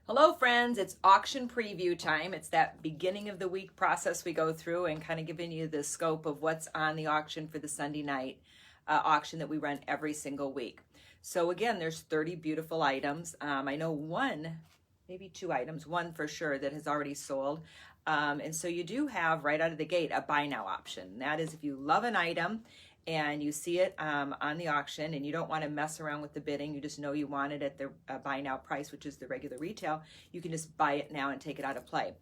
Hello friends, it's auction preview time. It's that beginning of the week process we go through and kind of giving you the scope of what's on the auction for the Sunday night auction that we run every single week. So again, there's 30 beautiful items. I know one, maybe two items, one for sure that has already sold. And so you do have right out of the gate a buy now option. That is if you love an item and you see it on the auction and you don't want to mess around with the bidding, you just know you want it at the buy now price, which is the regular retail, you can just buy it now and take it out of play.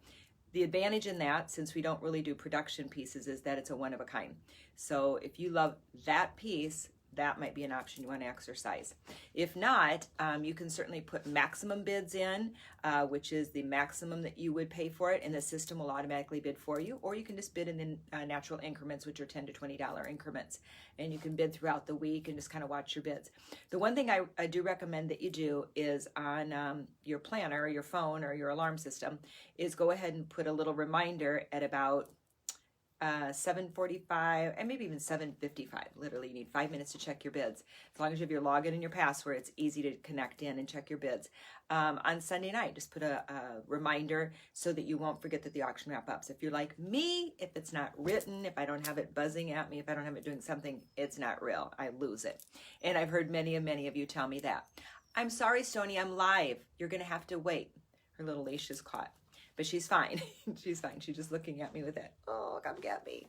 The advantage in that, since we don't really do production pieces, is that it's a one of a kind. So if you love that piece, that might be an option you want to exercise. If not, you can certainly put maximum bids in, which is the maximum that you would pay for it, and the system will automatically bid for you, or you can just bid in the natural increments, which are $10 to $20 increments, and you can bid throughout the week and just kind of watch your bids. The one thing I do recommend that you do is on your planner or your phone or your alarm system is go ahead and put a little reminder at about 7:45 and maybe even 7:55. Literally, you need 5 minutes to check your bids. As long as you have your login and your password, it's easy to connect in and check your bids. On Sunday night, just put a reminder so that you won't forget that the auction wrap ups. If you're like me, if it's not written, if I don't have it buzzing at me, if I don't have it doing something, it's not real. I lose it. And I've heard many of you tell me that. I'm sorry, Stony, I'm live. You're going to have to wait. Her little leash is caught. But she's fine. She's fine. She's just looking at me with that. Oh, come get me.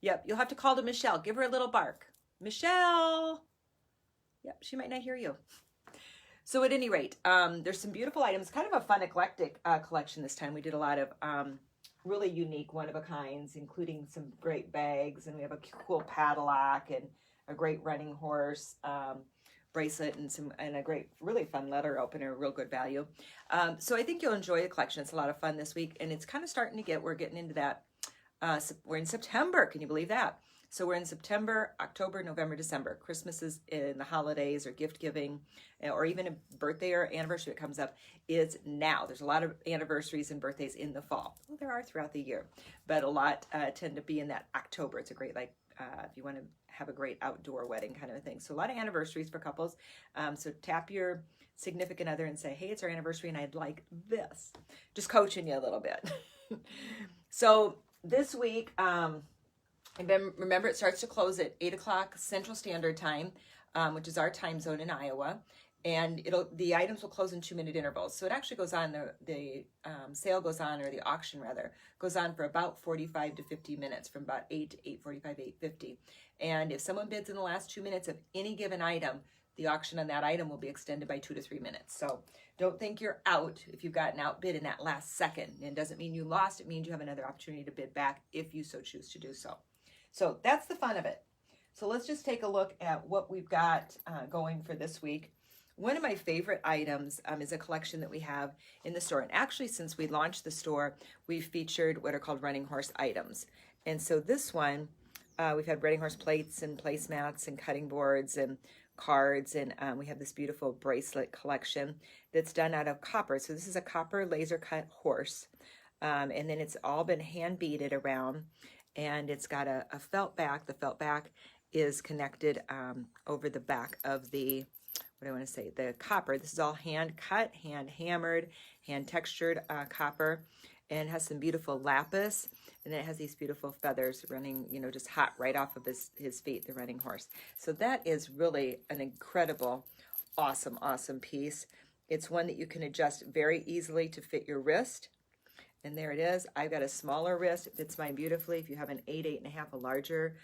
Yep, you'll have to call to Michelle. Give her a little bark. Michelle. Yep, she might not hear you. So at any rate, there's some beautiful items. Kind of a fun, eclectic collection this time. We did a lot of really unique one-of-a-kinds, including some great bags. And we have a cool padlock and a great running horse bracelet and a great, really fun letter opener, real good value. So I think you'll enjoy the collection. It's a lot of fun this week, and it's kind of starting to we're getting into that. We're in September. Can you believe that? So we're in September, October, November, December. Christmas is in the holidays or gift giving, or even a birthday or anniversary that comes up is now. There's a lot of anniversaries and birthdays in the fall. Well, there are throughout the year, but a lot tend to be in that October. It's a great, if you want to have a great outdoor wedding kind of a thing. So a lot of anniversaries for couples. So tap your significant other and say, hey, it's our anniversary and I'd like this. Just coaching you a little bit. So this week, remember it starts to close at 8 o'clock Central Standard Time, which is our time zone in Iowa. And the items will close in 2-minute intervals. So it actually goes on, the sale goes on, or the auction rather, goes on for about 45 to 50 minutes, from about 8 to 8:45, 8:50. And if someone bids in the last 2 minutes of any given item, the auction on that item will be extended by 2 to 3 minutes. So don't think you're out if you've gotten outbid in that last second. It doesn't mean you lost. It means you have another opportunity to bid back if you so choose to do so. So that's the fun of it. So let's just take a look at what we've got going for this week. One of my favorite items is a collection that we have in the store. And actually, since we launched the store, we've featured what are called running horse items. And so this one, we've had running horse plates and placemats and cutting boards and cards. And we have this beautiful bracelet collection that's done out of copper. So this is a copper laser cut horse. And then it's all been hand beaded around. And it's got a felt back. The felt back is connected over the back of the the copper. This is all hand cut, hand hammered, hand textured copper, and has some beautiful lapis, and then it has these beautiful feathers running, just hot right off of his feet, the running horse. So that is really an incredible, awesome piece. It's one that you can adjust very easily to fit your wrist. And there it is. I've got a smaller wrist. It fits mine beautifully. If you have an 8, 8.5, a larger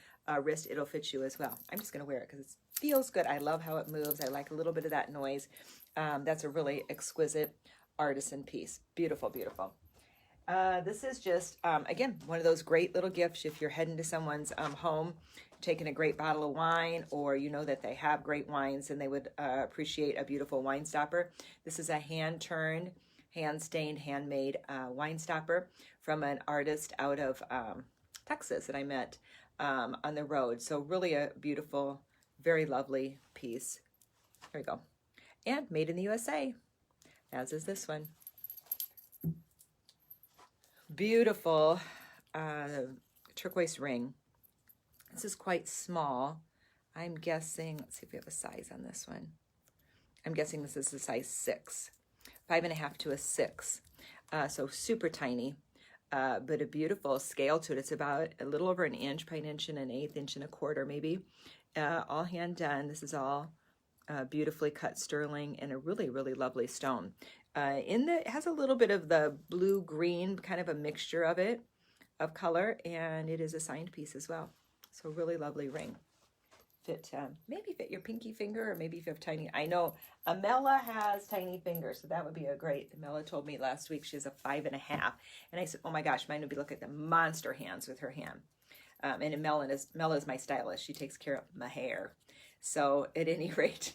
wrist, it'll fit you as well. I'm just going to wear it because it feels good. I love how it moves. I like a little bit of that noise. That's a really exquisite artisan piece. Beautiful, beautiful. This is just, again, one of those great little gifts if you're heading to someone's home, taking a great bottle of wine, or you know that they have great wines and they would appreciate a beautiful wine stopper. This is a hand-turned, hand-stained, handmade wine stopper from an artist out of Texas that I met on the road. So really a beautiful, very lovely piece. There we go. And made in the USA, as is this one. Beautiful turquoise ring. This is quite small. I'm guessing, let's see if we have a size on this one. I'm guessing this is a size 6. 5.5 to a 6. So super tiny, but a beautiful scale to it. It's about a little over an inch, probably an inch and an eighth, inch and a quarter maybe. All hand done. This is all beautifully cut sterling and a really, really lovely stone. It has a little bit of the blue-green, kind of a mixture of it, of color, and it is a signed piece as well. So really lovely ring. Maybe fit your pinky finger, or maybe if you have tiny. I know Amela has tiny fingers, so that would be a great. Amela told me last week she has a 5.5, and I said, oh my gosh, mine would be look at the monster hands with her hand. And Mela is my stylist. She takes care of my hair. So at any rate,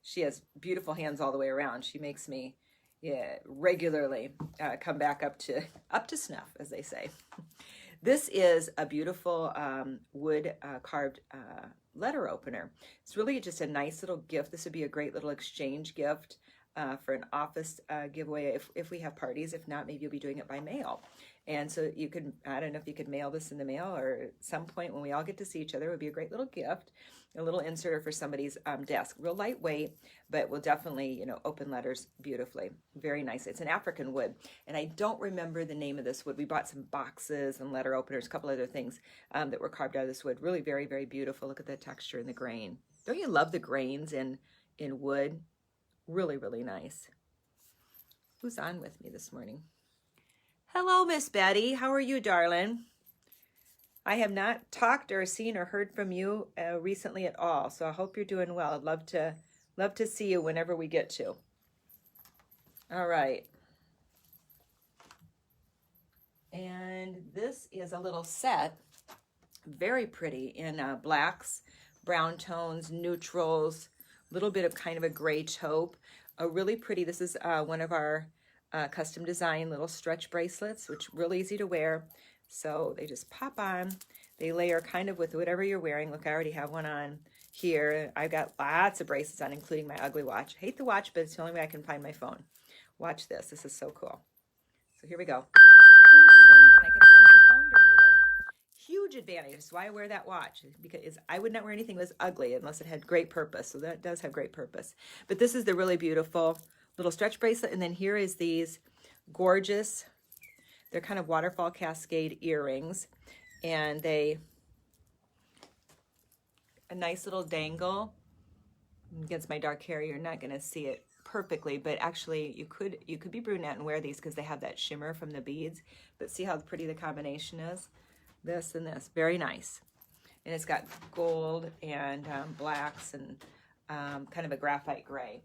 she has beautiful hands all the way around. She makes me regularly come back up to snuff, as they say. This is a beautiful wood carved letter opener. It's really just a nice little gift. This would be a great little exchange gift for an office giveaway if we have parties. If not, maybe you'll be doing it by mail. And so you could, I don't know if you could mail this in the mail, or at some point when we all get to see each other, it would be a great little gift, a little inserter for somebody's desk. Real lightweight, but will definitely, open letters beautifully. Very nice. It's an African wood, and I don't remember the name of this wood. We bought some boxes and letter openers, a couple other things that were carved out of this wood. Really very, very beautiful. Look at the texture and the grain. Don't you love the grains in wood? Really, really nice. Who's on with me this morning? Hello, Miss Betty. How are you, darling? I have not talked or seen or heard from you recently at all, so I hope you're doing well. I'd love to see you whenever we get to. All right. And this is a little set, very pretty, in blacks, brown tones, neutrals, a little bit of kind of a gray taupe. A really pretty, this is one of our custom design little stretch bracelets, which are real easy to wear. So they just pop on. They layer kind of with whatever you're wearing. Look, I already have one on here. I've got lots of bracelets on, including my ugly watch. I hate the watch, but it's the only way I can find my phone. Watch this. This is so cool. So here we go. Then I can find my phone during the day. Huge advantage. That's why I wear that watch, because I would not wear anything that was ugly unless it had great purpose. So that does have great purpose. But this is the really beautiful little stretch bracelet. And then here is these gorgeous, they're kind of waterfall cascade earrings. And a nice little dangle. Against my dark hair, you're not going to see it perfectly, but actually you could be brunette and wear these because they have that shimmer from the beads. But see how pretty the combination is? This and this. Very nice. And it's got gold and blacks and kind of a graphite gray.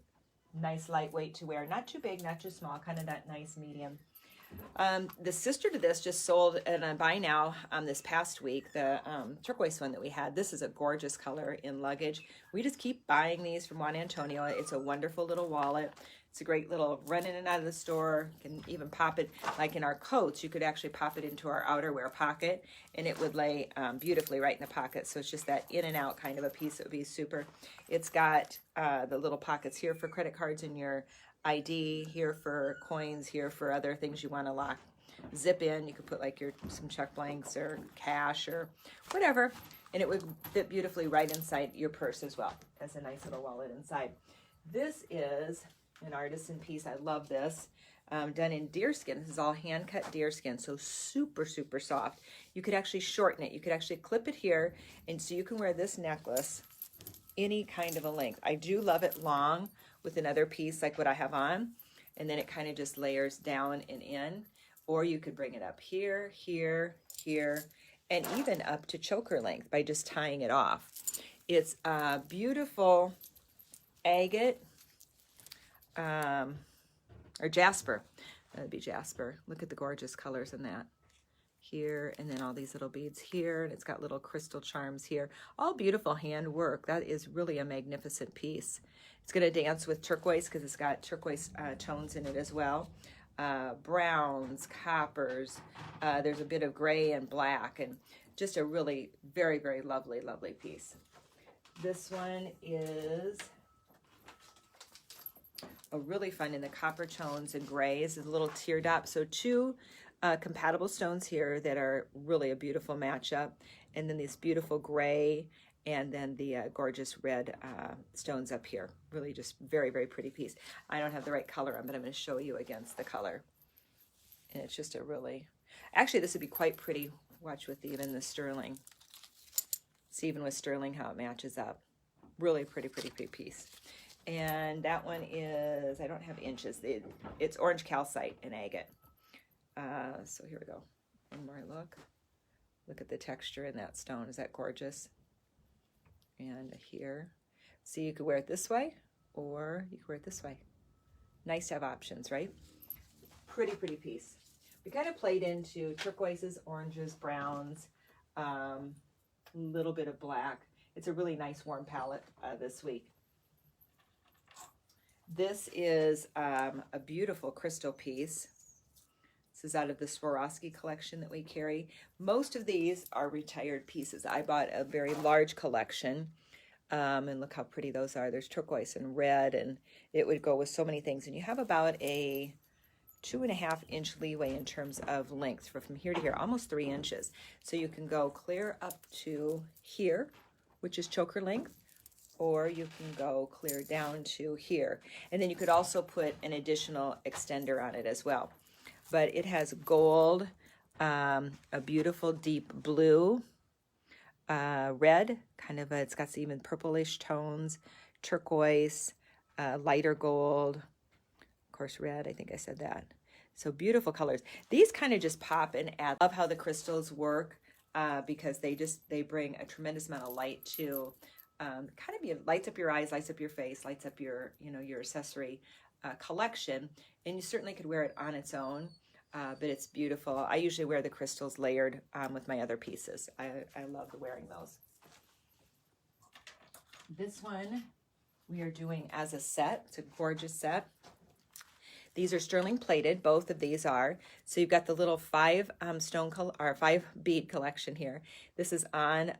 Nice lightweight to wear. Not too big, not too small. Kind of that nice medium. The sister to this just sold in a buy now this past week, the turquoise one that we had. This is a gorgeous color in luggage. We just keep buying these from Juan Antonio. It's a wonderful little wallet. It's a great little run in and out of the store. You can even pop it, like in our coats, you could actually pop it into our outerwear pocket, and it would lay beautifully right in the pocket. So it's just that in and out kind of a piece. It would be super. It's got the little pockets here for credit cards and your ID, here for coins, here for other things you want to lock, zip in. You could put like some check blanks or cash or whatever, and it would fit beautifully right inside your purse as well as a nice little wallet inside. This is an artisan piece. I love this. Done in deerskin. This is all hand cut deerskin, so super, super soft. You could actually shorten it. You could actually clip it here, and so you can wear this necklace any kind of a length. I do love it long with another piece like what I have on, and then it kind of just layers down and in, or you could bring it up here, here, here, and even up to choker length by just tying it off. It's a beautiful agate, or jasper. That'd be jasper. Look at the gorgeous colors in that. Here, and then all these little beads here, and it's got little crystal charms here. All beautiful handwork. That is really a magnificent piece. It's going to dance with turquoise because it's got turquoise tones in it as well. Browns, coppers. There's a bit of gray and black, and just a really very, very lovely, lovely piece. This one is a really fun in the copper tones and grays. It's a little teardrop. So two compatible stones here that are really a beautiful matchup. And then this beautiful gray and then the gorgeous red stones up here. Really just very, very pretty piece. I don't have the right color on, but I'm going to show you against the color. And it's just a really, actually this would be quite pretty. Watch with even the sterling. See even with sterling how it matches up. Really pretty, pretty, pretty piece. And that one is, I don't have inches. It's orange calcite and agate. So here we go. One more look. Look at the texture in that stone. Is that gorgeous? And here. See, you could wear it this way, or you could wear it this way. Nice to have options, right? Pretty, pretty piece. We kind of played into turquoises, oranges, browns, little bit of black. It's a really nice warm palette this week. This is a beautiful crystal piece. This is out of the Swarovski collection that we carry. Most of these are retired pieces. I bought a very large collection, and look how pretty those are. There's turquoise and red, and it would go with so many things. And you have about a 2.5 inch leeway in terms of length from here to here, almost 3 inches. So you can go clear up to here, which is choker length, or you can go clear down to here. And then you could also put an additional extender on it as well. But it has gold, a beautiful deep blue, red, kind of it's got some even purplish tones, turquoise, lighter gold, of course red, I think I said that. So beautiful colors. These kind of just pop and add. I love how the crystals work because they bring a tremendous amount of light to lights up your eyes, lights up your face, lights up your your accessory collection. And you certainly could wear it on its own, but it's beautiful. I usually wear the crystals layered with my other pieces. I love wearing those. This one we are doing as a set. It's a gorgeous set. These are sterling plated. Both of these are. So you've got the little 5 bead collection here. This is on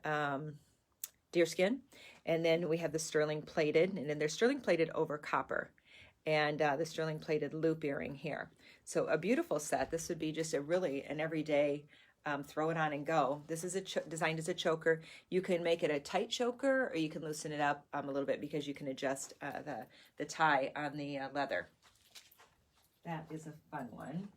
deerskin, and then we have the sterling plated, and then they're sterling plated over copper, and the sterling plated loop earring here. So a beautiful set. This would be just an everyday throw it on and go. This is designed as a choker. You can make it a tight choker, or you can loosen it up a little bit because you can adjust the tie on the leather. That is a fun one.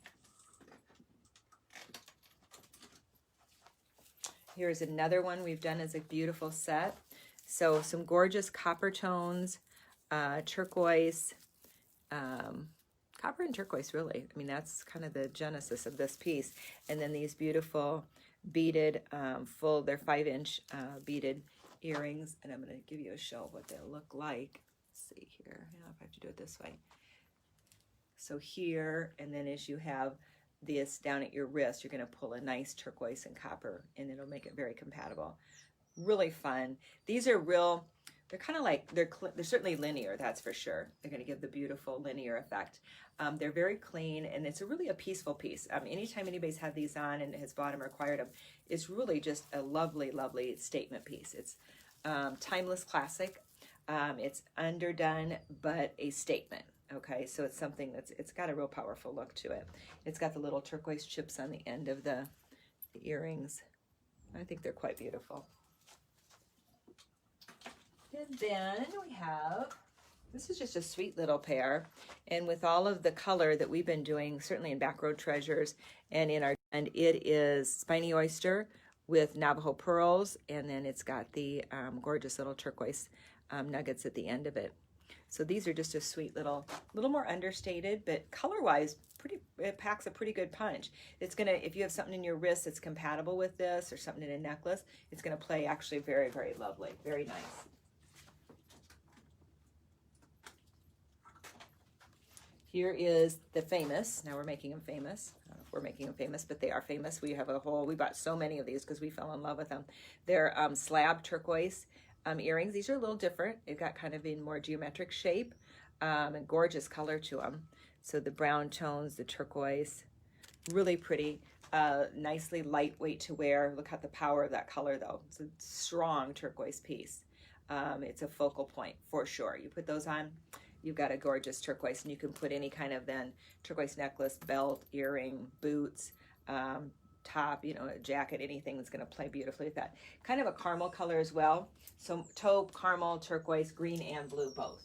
Here's another one we've done as a beautiful set. So some gorgeous copper tones, turquoise, copper and turquoise really. I mean, that's kind of the genesis of this piece. And then these beautiful beaded, they're 5-inch beaded earrings. And I'm going to give you a show of what they'll look like. Let's see here. I don't know if I have to do it this way. So here, and then as you have this down at your wrist, you're going to pull a nice turquoise and copper, and it'll make it very compatible. Really fun. These are they're kind of like, they're certainly linear, that's for sure. They're going to give the beautiful linear effect. They're very clean, and it's really a peaceful piece. Anytime anybody's had these on and has bought them or acquired them, it's really just a lovely, lovely statement piece. It's timeless classic. It's underdone, but a statement. Okay, so it's something it's got a real powerful look to it. It's got the little turquoise chips on the end of the earrings. I think they're quite beautiful. And then we have, this is just a sweet little pair. And with all of the color that we've been doing, certainly in Backroad Treasures and and it is spiny oyster with Navajo pearls. And then it's got the gorgeous little turquoise nuggets at the end of it. So these are just a sweet little more understated, but color-wise, it packs a pretty good punch. It's gonna, if you have something in your wrist that's compatible with this, or something in a necklace, it's gonna play actually very, very lovely, very nice. Here is the famous. Now we're making them famous. I don't know if we're making them famous, but they are famous. We bought so many of these because we fell in love with them. They're slab turquoise earrings. These are a little different. They've got kind of a more geometric shape and gorgeous color to them. So the brown tones, the turquoise, really pretty, nicely lightweight to wear. Look at the power of that color though. It's a strong turquoise piece. It's a focal point for sure. You put those on, you've got a gorgeous turquoise, and you can put any kind of then turquoise necklace, belt, earring, boots, top, you know, a jacket, anything that's going to play beautifully with that. Kind of a caramel color as well. So taupe, caramel, turquoise, green, and blue both.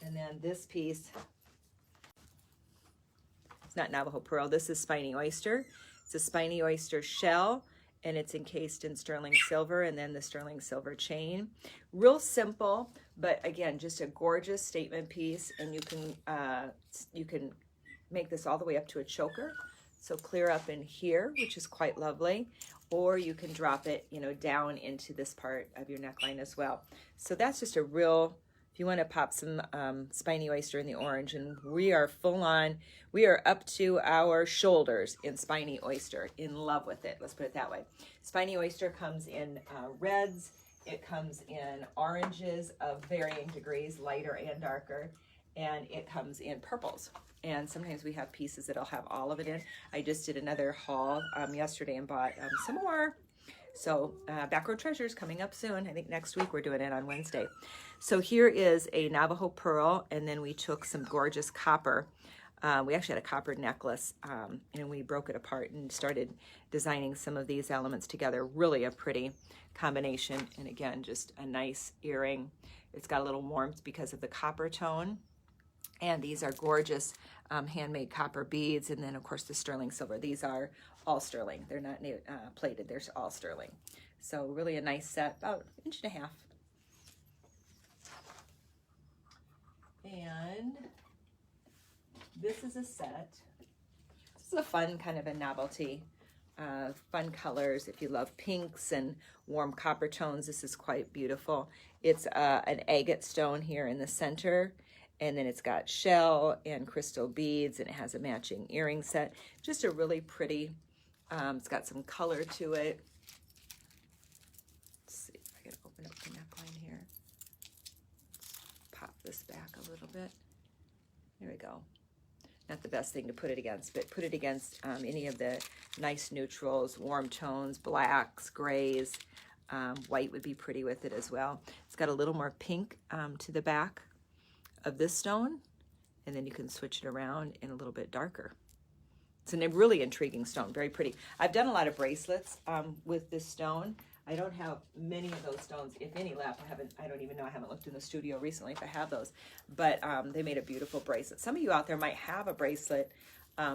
And then this piece, it's not Navajo Pearl, this is Spiny Oyster. It's a Spiny Oyster shell, and it's encased in sterling silver, and then the sterling silver chain. Real simple, but again, just a gorgeous statement piece, and you can make this all the way up to a choker. So clear up in here, which is quite lovely, or you can drop it, you know, down into this part of your neckline as well. So that's just a real, if you want to pop some Spiny Oyster in the orange, and we are full on, we are up to our shoulders in Spiny Oyster, in love with it, let's put it that way. Spiny Oyster comes in reds, it comes in oranges of varying degrees, lighter and darker, and it comes in purples. And sometimes we have pieces that'll have all of it in. I just did another haul yesterday and bought some more. So Back Row Treasures coming up soon. I think next week we're doing it on Wednesday. So here is a Navajo Pearl, and then we took some gorgeous copper. We actually had a copper necklace, and we broke it apart and started designing some of these elements together. Really a pretty combination, and again, just a nice earring. It's got a little warmth because of the copper tone. And these are gorgeous handmade copper beads. And then, of course, the sterling silver. These are all sterling. They're not plated. They're all sterling. So really a nice set, about 1.5 inches. And this is a set. This is a fun kind of a novelty. Fun colors. If you love pinks and warm copper tones, this is quite beautiful. It's an agate stone here in the center. And then it's got shell and crystal beads, and it has a matching earring set. Just a really pretty, it's got some color to it. Let's see if I can open up the neckline here. Pop this back a little bit. There we go. Not the best thing to put it against, but put it against any of the nice neutrals, warm tones, blacks, grays. White would be pretty with it as well. It's got a little more pink to the back of this stone, and then you can switch it around in a little bit darker. It's a really intriguing stone, very pretty. I've done a lot of bracelets with this stone. I don't have many of those stones, if any, left. I don't even know. I haven't looked in the studio recently if I have those, but they made a beautiful bracelet. Some of you out there might have a bracelet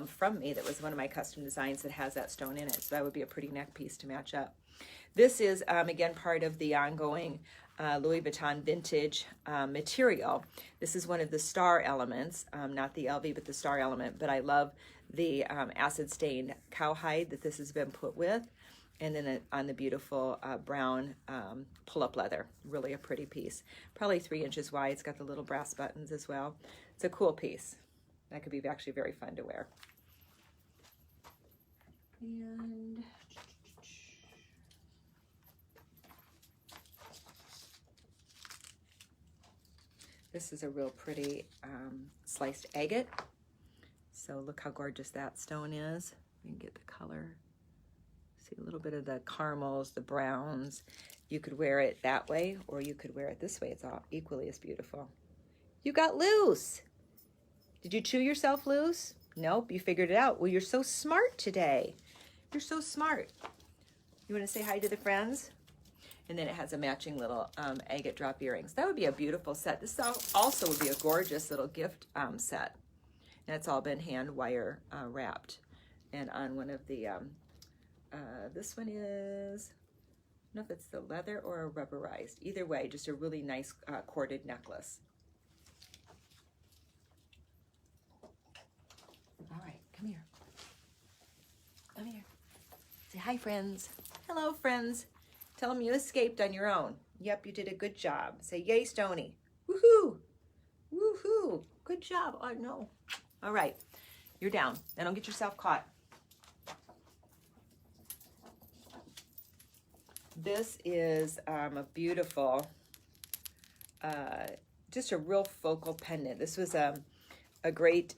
from me that was one of my custom designs that has that stone in it, so that would be a pretty neck piece to match up. This is, again, part of the ongoing Louis Vuitton vintage material. This is one of the star elements, not the LV, but the star element. But I love the acid stained cowhide that this has been put with. And then on the beautiful brown pull-up leather. Really a pretty piece. Probably 3 inches wide. It's got the little brass buttons as well. It's a cool piece. That could be actually very fun to wear. And this is a real pretty sliced agate. So look how gorgeous that stone is. You can get the color. See a little bit of the caramels, the browns. You could wear it that way, or you could wear it this way. It's all equally as beautiful. You got loose. Did you chew yourself loose? Nope, you figured it out. Well, you're so smart today. You're so smart. You want to say hi to the friends? And then it has a matching little agate drop earrings. That would be a beautiful set. This also would be a gorgeous little gift set. And it's all been hand wire wrapped. And on one of the, this one is, I don't know if it's the leather or a rubberized. Either way, just a really nice corded necklace. All right, come here. Come here. Say hi, friends. Hello, friends. Tell them you escaped on your own. Yep, you did a good job. Say, yay, Stony. Woohoo. Woohoo. Good job. Oh, no. All right. You're down. Now don't get yourself caught. This is a beautiful, just a real focal pendant. This was a great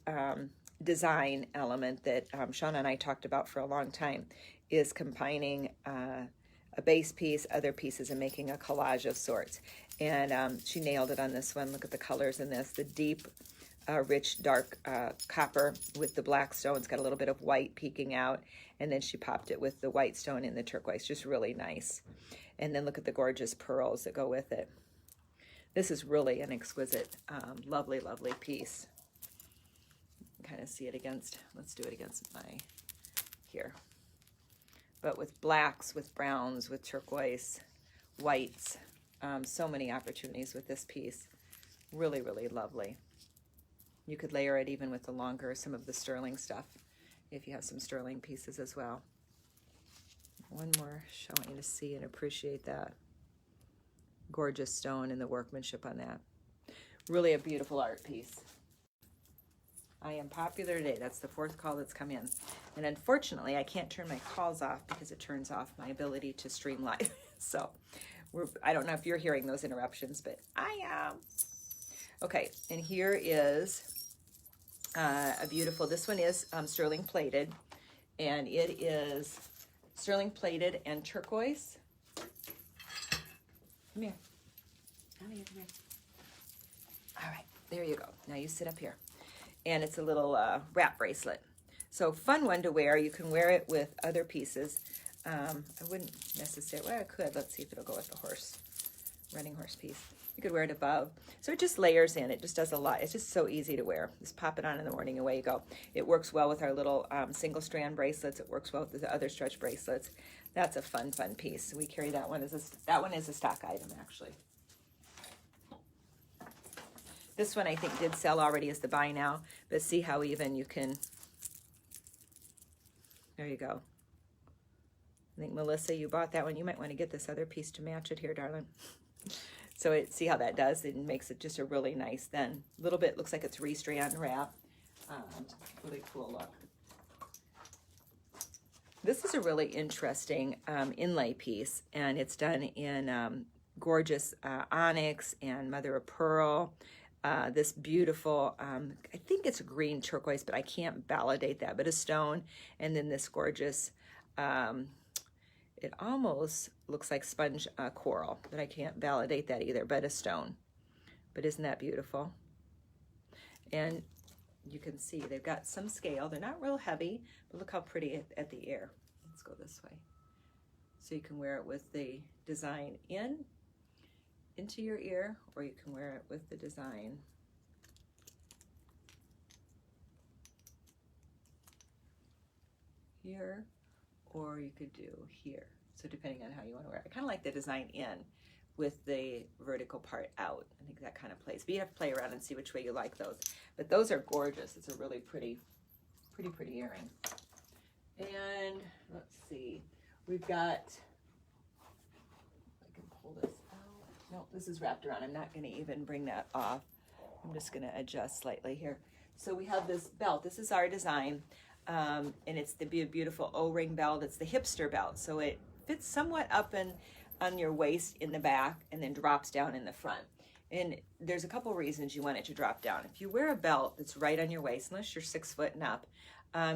design element that Shauna and I talked about for a long time, is combining a base piece, other pieces, and making a collage of sorts. And she nailed it on this one. Look at the colors in this. The deep rich dark copper with the black stone. It's got a little bit of white peeking out, and then she popped it with the white stone and the turquoise. Just really nice. And then look at the gorgeous pearls that go with it. This is really an exquisite, lovely, lovely piece. Kind of see it against, let's do it against my, here. But with blacks, with browns, with turquoise, whites, so many opportunities with this piece. Really, really lovely. You could layer it even with the longer, some of the sterling stuff, if you have some sterling pieces as well. One more showing to see and appreciate that gorgeous stone and the workmanship on that. Really a beautiful art piece. I am popular today. That's the 4th call that's come in. And unfortunately, I can't turn my calls off because it turns off my ability to stream live. So I don't know if you're hearing those interruptions, but I am. Okay, and here is a beautiful, this one is sterling plated, and it is sterling plated and turquoise. Come here. Come here, come here. All right, there you go. Now you sit up here. And it's a little wrap bracelet. So fun one to wear. You can wear it with other pieces. I wouldn't necessarily, well, I could. Let's see if it'll go with the horse, running horse piece. You could wear it above. So it just layers in. It just does a lot. It's just so easy to wear. Just pop it on in the morning, away you go. It works well with our little single strand bracelets. It works well with the other stretch bracelets. That's a fun, fun piece. We carry that one as that one is a stock item, actually. This one I think did sell already as the buy now, but see how even you can, there you go. I think Melissa, you bought that one. You might want to get this other piece to match it here, darling. So see how that does? It makes it just a really nice then. A little bit, looks like a 3-strand wrap. Really cool look. This is a really interesting inlay piece, and it's done in gorgeous onyx and mother of pearl. This beautiful, I think it's a green turquoise, but I can't validate that, but a stone, and then this gorgeous, it almost looks like sponge coral, but I can't validate that either, but a stone. But isn't that beautiful? And you can see they've got some scale. They're not real heavy, but look how pretty at the ear. Let's go this way. So you can wear it with the design into your ear, or you can wear it with the design here, or you could do here. So depending on how you want to wear it. I kind of like the design in with the vertical part out. I think that kind of plays. But you have to play around and see which way you like those. But those are gorgeous. It's a really pretty earring. And let's see, we've got, I can pull this out. No, this is wrapped around. I'm not going to even bring that off. I'm just going to adjust slightly here. So we have this belt. This is our design, and it's the beautiful O-ring belt. It's the hipster belt, so it fits somewhat up on your waist in the back and then drops down in the front. And there's a couple reasons you want it to drop down. If you wear a belt that's right on your waist, unless you're 6 foot and up,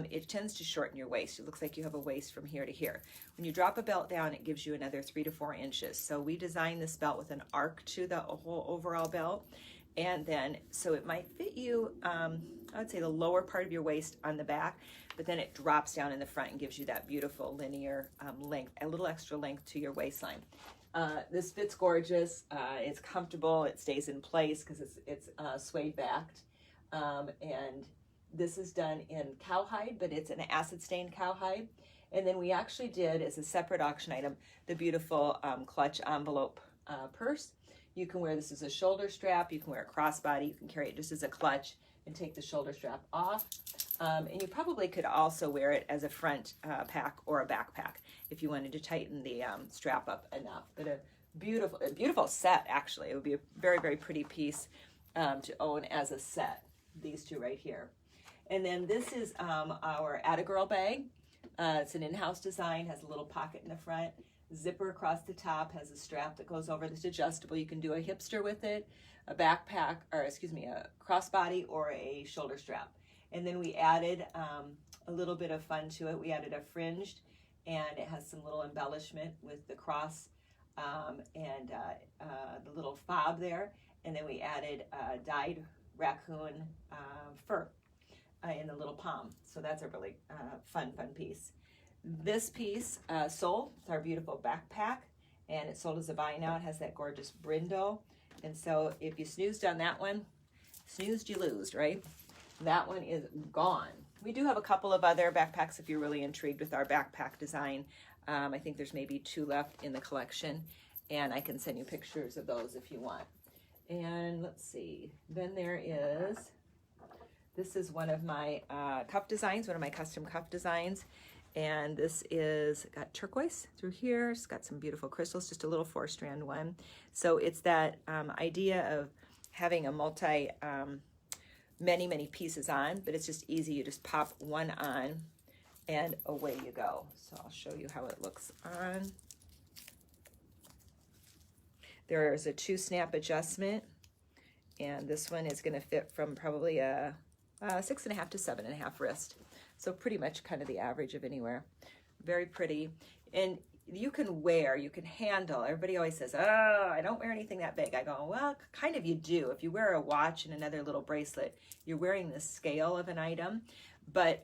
it tends to shorten your waist. It looks like you have a waist from here to here. When you drop a belt down, it gives you another 3 to 4 inches. So we designed this belt with an arc to the whole overall belt. And then, so it might fit you, I would say the lower part of your waist on the back, but then it drops down in the front and gives you that beautiful linear length, a little extra length to your waistline. This fits gorgeous. It's comfortable. It stays in place because it's suede backed. And this is done in cowhide, but it's an acid stained cowhide. And then we actually did, as a separate auction item, the beautiful clutch envelope purse. You can wear this as a shoulder strap. You can wear a crossbody. You can carry it just as a clutch and take the shoulder strap off. And you probably could also wear it as a front pack or a backpack if you wanted to tighten the strap up enough. But a beautiful set, actually. It would be a very, very pretty piece to own as a set, these two right here. And then this is our Atta Girl bag. It's an in-house design, has a little pocket in the front, zipper across the top, has a strap that goes over that's adjustable. You can do a hipster with it, a backpack, or excuse me, a crossbody or a shoulder strap. And then we added a little bit of fun to it. We added a fringed, and it has some little embellishment with the cross and the little fob there. And then we added dyed raccoon fur in the little palm. So that's a really fun piece. This piece sold. It's our beautiful backpack, and it's sold as a buy now. It has that gorgeous brindle. And so if you snoozed on that one, snoozed you lose, right? That one is gone. We do have a couple of other backpacks if you're really intrigued with our backpack design. I think there's maybe 2 left in the collection, and I can send you pictures of those if you want. And let's see, then there is, this is one of my cuff designs, one of my custom cuff designs. And this is got turquoise through here. It's got some beautiful crystals, just a little 4-strand one. So it's that idea of having a many pieces on, but it's just easy. You just pop one on and away you go. So I'll show you how it looks on. There is a 2-snap adjustment, and this one is going to fit from probably a 6.5 to 7.5 wrist. So pretty much kind of the average of anywhere. Very pretty. And you can wear, you can handle. Everybody always says, oh, I don't wear anything that big. I go, well, kind of you do. If you wear a watch and another little bracelet, you're wearing the scale of an item. But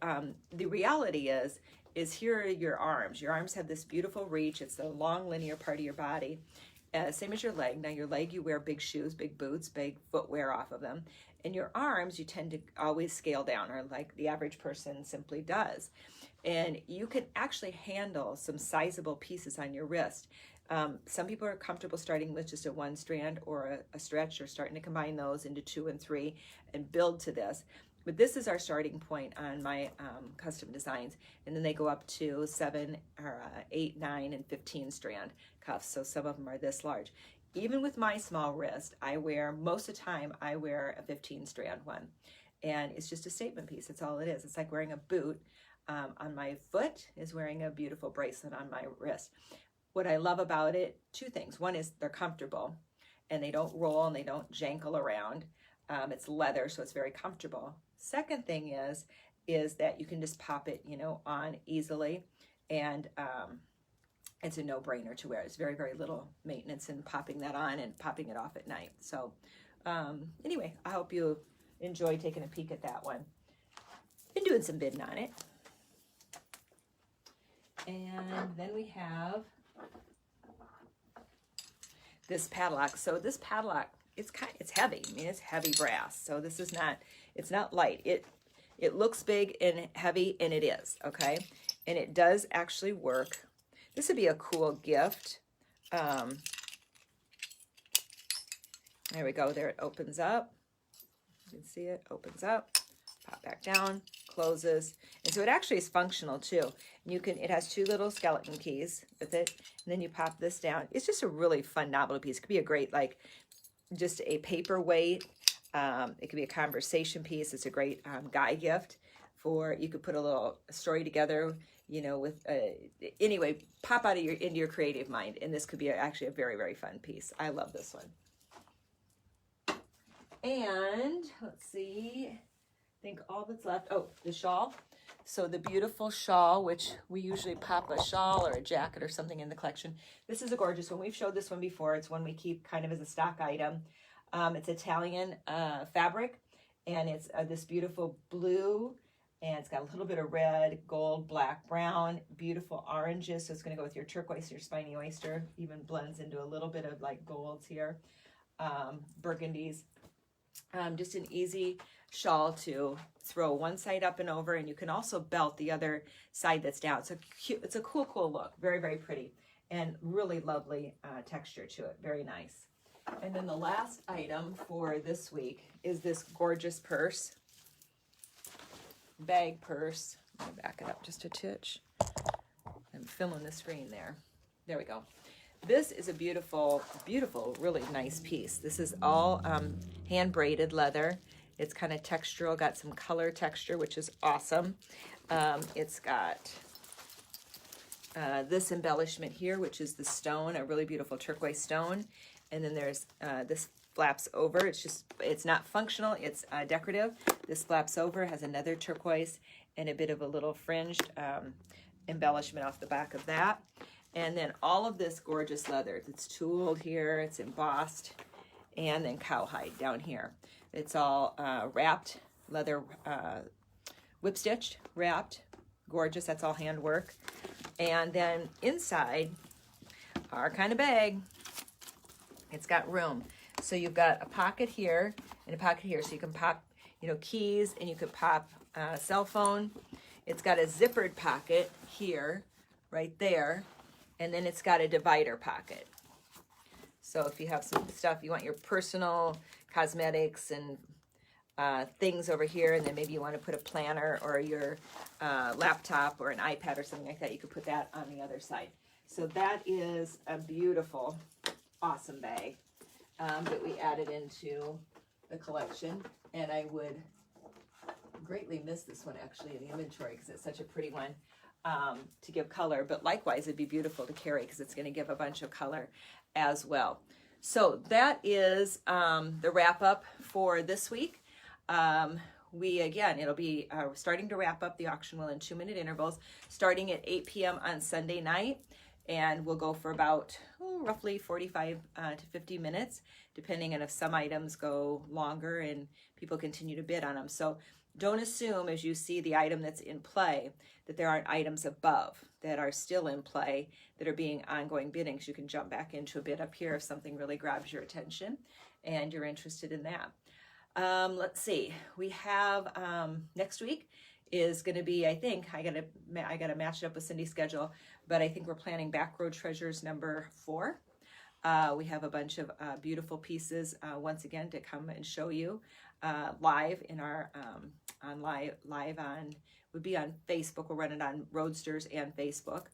the reality is here are your arms. Your arms have this beautiful reach. It's the long linear part of your body. Same as your leg. Now your leg, you wear big shoes, big boots, big footwear off of them. And your arms, you tend to always scale down, or like the average person simply does. And you can actually handle some sizable pieces on your wrist. Some people are comfortable starting with just a 1-strand or a stretch, or starting to combine those into 2 and 3 and build to this. But this is our starting point on my custom designs. And then they go up to 7 or 8, 9, and 15-strand cuffs. So some of them are this large. Even with my small wrist, most of the time, I wear a 15-strand one. And it's just a statement piece. That's all it is. It's like wearing a boot on my foot is wearing a beautiful bracelet on my wrist. What I love about it, 2 things. One is they're comfortable, and they don't roll and they don't jangle around. It's leather, so it's very comfortable. Second thing is that you can just pop it, on easily, and it's a no-brainer to wear. It's very little maintenance in popping that on and popping it off at night. So anyway, I hope you enjoy taking a peek at that one. Been doing some bidding on it. And then we have this padlock. So this padlock, it's heavy. I mean, it's heavy brass. So this is not, it's not light. It looks big and heavy, and it is, okay? And it does actually work. This would be a cool gift. There we go. There it opens up. You can see it opens up, pop back down, closes. And so it actually is functional too. And it has 2 little skeleton keys with it. And then you pop this down. It's just a really fun novelty piece. It could be a great, just a paperweight. It could be a conversation piece. It's a great guy gift you could put a little story together, with, anyway, pop out of into your creative mind. And this could be actually a very fun piece. I love this one. And let's see, I think all that's left, the shawl. So the beautiful shawl, which we usually pop a shawl or a jacket or something in the collection. This is a gorgeous one. We've showed this one before. It's one we keep kind of as a stock item. It's Italian fabric, and it's this beautiful blue, and it's got a little bit of red, gold, black, brown, beautiful oranges. So it's going to go with your turquoise, your spiny oyster, even blends into a little bit of golds here, burgundies. Just an easy shawl to throw one side up and over, and you can also belt the other side that's down. So it's a cool look. Very pretty, and really lovely texture to it. Very nice. And then the last item for this week is this gorgeous purse, bag purse. Let me back it up just a titch. I'm filling the screen there. There we go. This is a beautiful, really nice piece. This is all hand braided leather. It's kind of textural, got some color texture, which is awesome. It's got this embellishment here, which is the stone, a really beautiful turquoise stone. And then there's this flaps over. It's not functional, it's decorative. This flaps over, has another turquoise and a bit of a little fringed embellishment off the back of that. And then all of this gorgeous leather. It's tooled here, it's embossed, and then cowhide down here. It's all wrapped, leather whip stitched, wrapped, gorgeous. That's all handwork. And then inside our kind of bag, it's got room. So you've got a pocket here and a pocket here. So you can pop, keys, and you could pop cell phone. It's got a zippered pocket here, right there. And then it's got a divider pocket. So if you have some stuff, you want your personal cosmetics and things over here, and then maybe you want to put a planner or your laptop or an iPad or something like that, you could put that on the other side. So that is a beautiful, awesome bag that we added into the collection. And I would greatly miss this one actually in the inventory because it's such a pretty one to give color. But likewise, it'd be beautiful to carry because it's going to give a bunch of color as well. So that is the wrap up for this week. It'll be starting to wrap up the auction will in 2-minute intervals, starting at 8 p.m. on Sunday night, and we'll go for about roughly 45 to 50 minutes, depending on if some items go longer and people continue to bid on them. So don't assume as you see the item that's in play that there aren't items above that are still in play that are being ongoing biddings. You can jump back into a bid up here if something really grabs your attention and you're interested in that. Let's see. We have next week is going to be, I think, I gotta match it up with Cindy's schedule, but I think we're planning Backroad Treasures number 4. We have a bunch of beautiful pieces once again to come and show you live in our would be on Facebook. We'll run it on Roadsters and Facebook.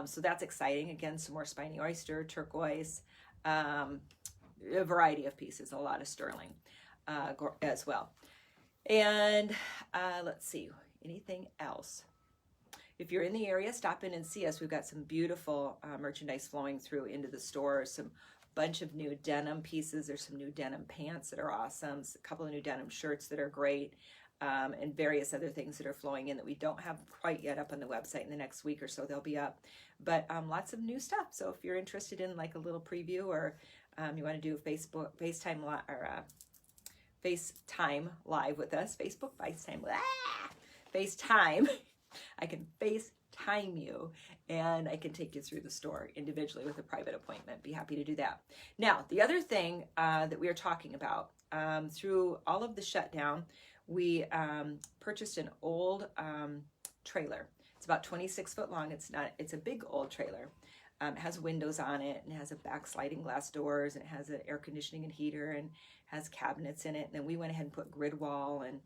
So that's exciting. Again, some more spiny oyster, turquoise, a variety of pieces, a lot of sterling as well. And let's see, anything else? If you're in the area, stop in and see us. We've got some beautiful merchandise flowing through into the store. Some bunch of new denim pieces. There's some new denim pants that are awesome. A couple of new denim shirts that are great. And various other things that are flowing in that we don't have quite yet up on the website. In the next week or so they'll be up. But lots of new stuff. So if you're interested in like a little preview, or you want to do FaceTime live with us, FaceTime, I can FaceTime you and I can take you through the store individually with a private appointment. Be happy to do that. Now, the other thing that we are talking about through all of the shutdown, we purchased an old trailer. It's about 26 foot long. It's a big old trailer. It has windows on it and it has a back sliding glass doors and it has an air conditioning and heater and has cabinets in it. And then we went ahead and put grid wall and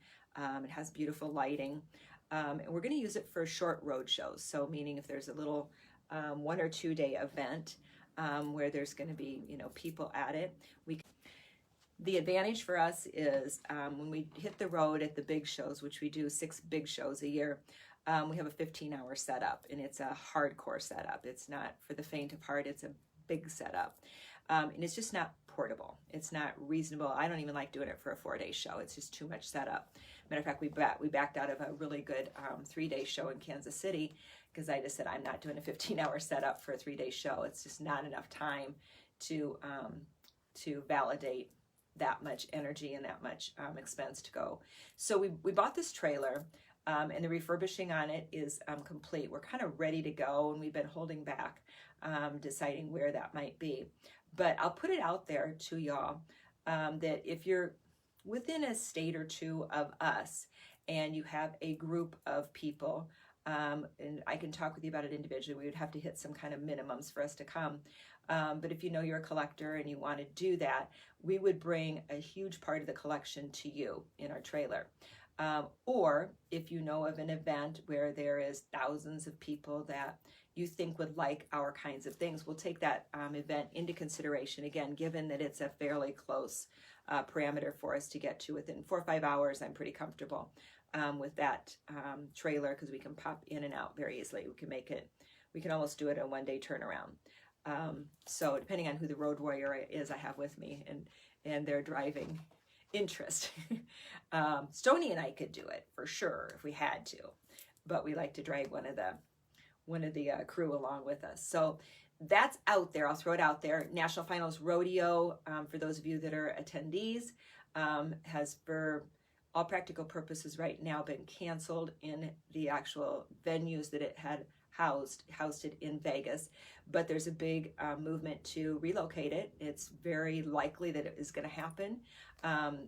it has beautiful lighting. And we're going to use it for short road shows. So meaning if there's a little 1 or 2 day event where there's going to be, people at it, the advantage for us is when we hit the road at the big shows, which we do 6 big shows a year, we have a 15-hour setup, and it's a hardcore setup. It's not for the faint of heart. It's a big setup, and it's just not portable. It's not reasonable. I don't even like doing it for a 4-day show. It's just too much setup. Matter of fact, we backed out of a really good 3-day show in Kansas City because I just said I'm not doing a 15-hour setup for a 3-day show. It's just not enough time to validate that much energy and that much expense to go. So we bought this trailer, and the refurbishing on it is complete. We're kind of ready to go, and we've been holding back, deciding where that might be. But I'll put it out there to y'all that if you're within a state or two of us and you have a group of people, and I can talk with you about it individually, we would have to hit some kind of minimums for us to come. But if you know you're a collector and you want to do that, we would bring a huge part of the collection to you in our trailer. Or if you know of an event where there is thousands of people that you think would like our kinds of things, we'll take that event into consideration. Again, given that it's a fairly close parameter for us to get to within 4 or 5 hours, I'm pretty comfortable with that trailer because we can pop in and out very easily. We can almost do it a 1-day turnaround. So depending on who the road warrior is I have with me and their driving interest, Stoney and I could do it for sure if we had to, but we like to drag one of the crew along with us. So that's out there. I'll throw it out there. National Finals Rodeo, for those of you that are attendees, has, for all practical purposes right now, been canceled in the actual venues that it had housed it in Vegas, but there's a big movement to relocate it. It's very likely that it is going to happen.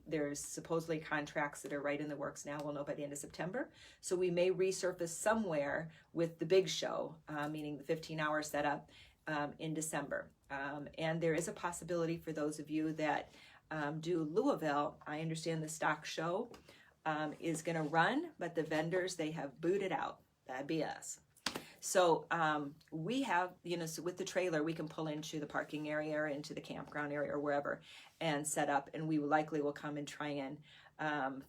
There's supposedly contracts that are right in the works now. We'll know by the end of September. So we may resurface somewhere with the big show, meaning the 15-hour setup in December. And there is a possibility for those of you that do Louisville. I understand the stock show is going to run, but the vendors, they have booted out. That'd be us. So we have, so with the trailer, we can pull into the parking area or into the campground area or wherever and set up. And we likely will come and try and,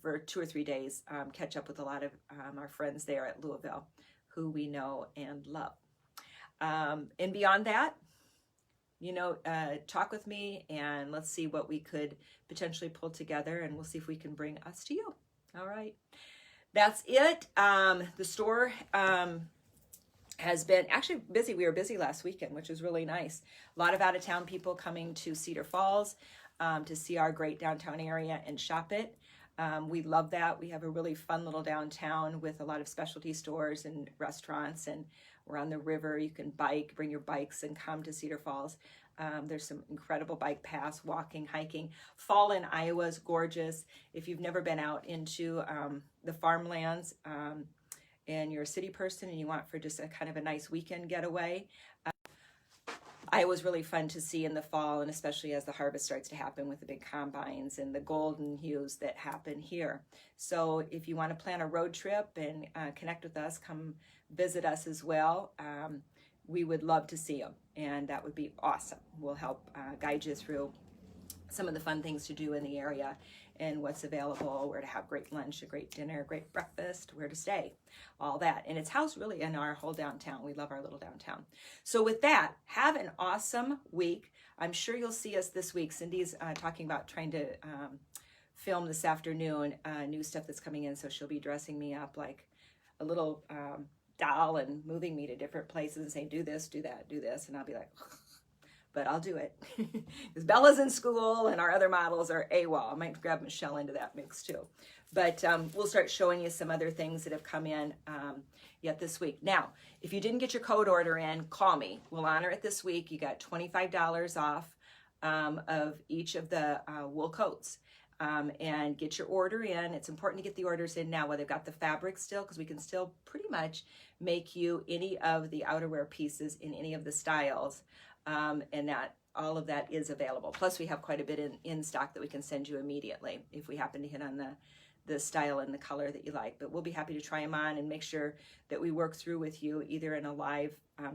for 2 or 3 days, catch up with a lot of our friends there at Louisville who we know and love. And beyond that, talk with me and let's see what we could potentially pull together, and we'll see if we can bring us to you. All right. That's it. The store has been actually busy. We were busy last weekend, which was really nice. A lot of out-of-town people coming to Cedar Falls to see our great downtown area and shop it. We love that. We have a really fun little downtown with a lot of specialty stores and restaurants, and we're on the river. You can bring your bikes and come to Cedar Falls. There's some incredible bike paths, walking, hiking. Fall in Iowa is gorgeous. If you've never been out into the farmlands, and you're a city person and you want for just a kind of a nice weekend getaway, Iowa's really fun to see in the fall, and especially as the harvest starts to happen with the big combines and the golden hues that happen here. So if you want to plan a road trip and connect with us, come visit us as well. We would love to see you, and that would be awesome. We'll help guide you through some of the fun things to do in the area and what's available, where to have great lunch, a great dinner, great breakfast, where to stay, all that. And it's housed really in our whole downtown. We love our little downtown. So with that, have an awesome week. I'm sure you'll see us this week. Cindy's talking about trying to film this afternoon, new stuff that's coming in. So she'll be dressing me up like a little doll and moving me to different places and saying, do this, do that, do this. And I'll be like, but I'll do it because Bella's in school and our other models are AWOL. I might grab Michelle into that mix too. But we'll start showing you some other things that have come in yet this week. Now, if you didn't get your code order in, call me. We'll honor it this week. You got $25 off of each of the wool coats. And get your order in. It's important to get the orders in now while they've got the fabric still, because we can still pretty much make you any of the outerwear pieces in any of the styles. And that all of that is available. Plus we have quite a bit in stock that we can send you immediately if we happen to hit on the style and the color that you like. But we'll be happy to try them on and make sure that we work through with you either in a live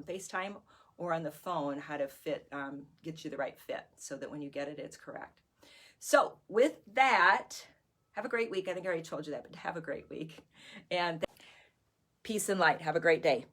FaceTime or on the phone how to get you the right fit so that when you get it, it's correct. So with that, have a great week. I think I already told you that, but have a great week. And peace and light. Have a great day.